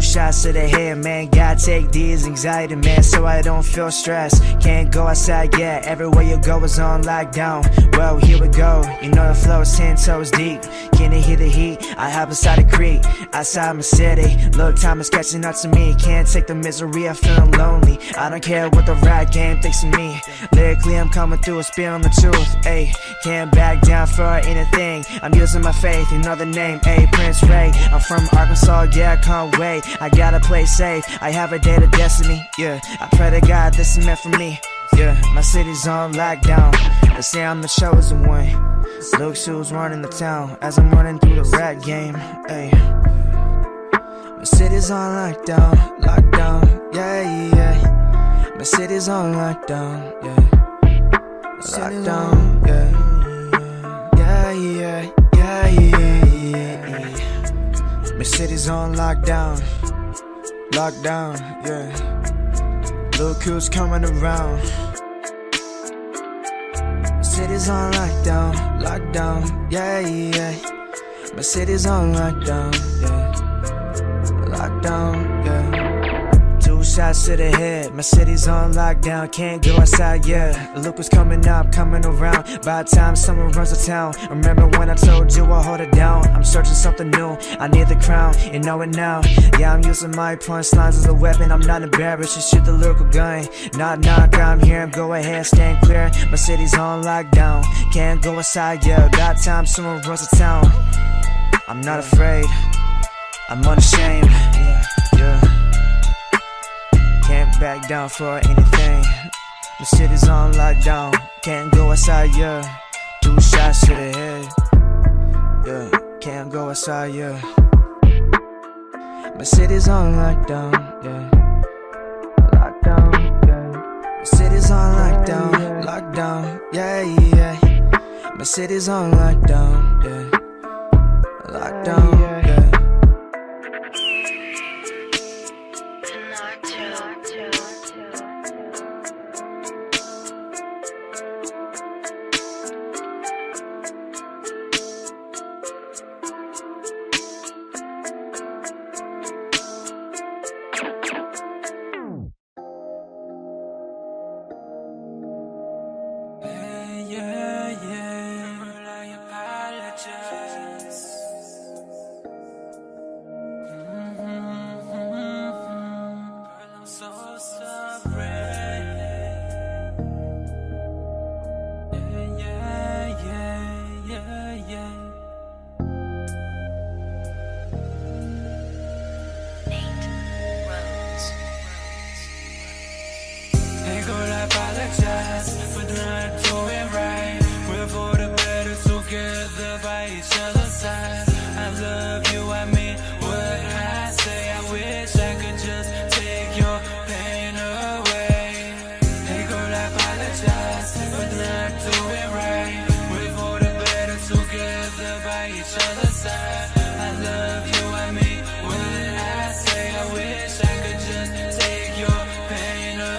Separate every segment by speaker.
Speaker 1: Shots to the head, man, gotta take these anxiety, man, so I don't feel stressed. Can't go outside yet, everywhere you go is on lockdown. Well, here we go, you know the flow is 10 toes deep. Can you hear the heat? I hop inside the creek, outside my city. Look, time is catching up to me. Can't take the misery, I'm feeling lonely. I don't care what the rap game thinks of me. Lyrically, I'm coming through, spilling the truth. Ayy, can't back down for anything. I'm using my faith, you know the name. Ayy, Prince Ray. I'm from Arkansas, yeah, I can't wait. I gotta play safe, I have a date of destiny, yeah. I pray to God this is meant for me, yeah. My city's on lockdown, they say I'm the chosen one. Look who's running the town, as I'm running through the rap game, ayy. My city's on lockdown, lockdown, yeah, yeah. My city's on lockdown, yeah. Lockdown, yeah. Yeah, yeah, yeah, yeah, yeah. My city's on lockdown. Lockdown, yeah. Look who's coming around. My city's on lockdown, lockdown, yeah, yeah. My city's on lockdown, yeah. Lockdown, yeah. Two shots to the head, my city's on lockdown. Can't go outside, yeah. Look what's coming up, coming around. By the time someone runs the town, remember when I told you I'll hold it down. I'm searching something new, I need the crown, you know it now. Yeah, I'm using my punchlines as a weapon. I'm not embarrassed, just shoot the lyrical gun. Knock, knock, I'm here, go ahead, stand clear. My city's on lockdown, can't go outside, yeah. By the time someone runs the town, I'm not afraid, I'm unashamed, yeah. Can't back down for anything. The city's on lockdown, can't go outside, yeah. Two shots to the head, yeah. Can't go outside, yeah. My city's on lockdown, yeah. Lockdown, yeah. My city's on lockdown, lockdown, yeah, yeah. My city's on lockdown, yeah. Lockdown, yeah.
Speaker 2: Apologize for not doing right. We're for the better together by each other's side. I love you, I mean what I say. I wish I could just take your pain away. Hey girl, I apologize for not doing right. We're for the better together by each other's side. I love you, I mean what I say. I wish I could just take your pain away.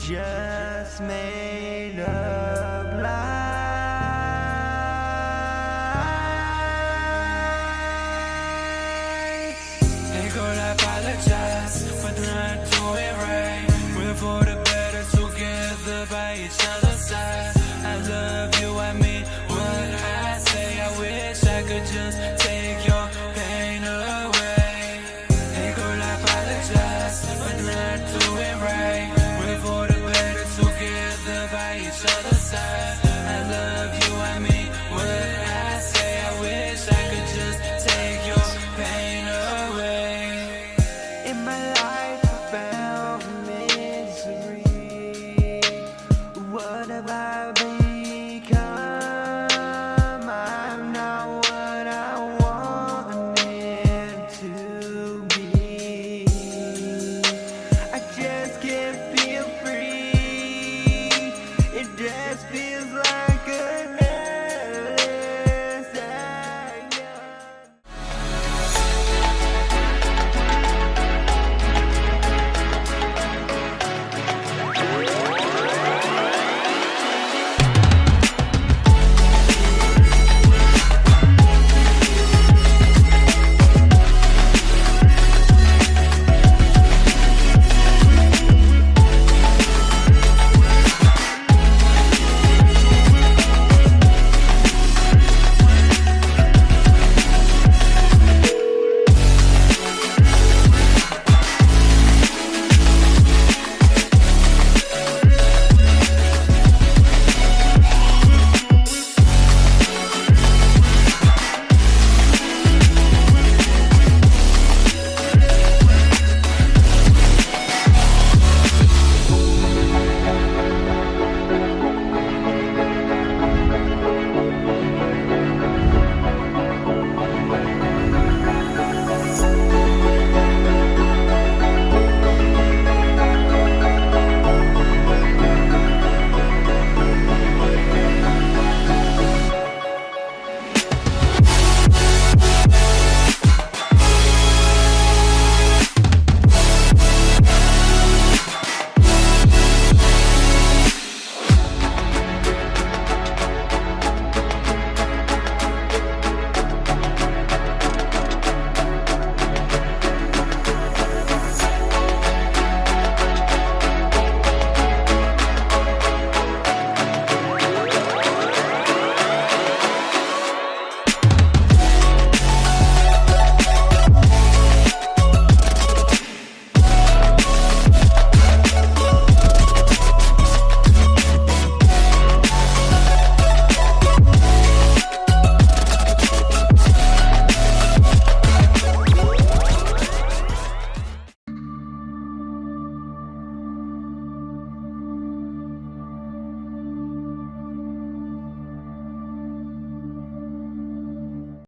Speaker 3: Just made up.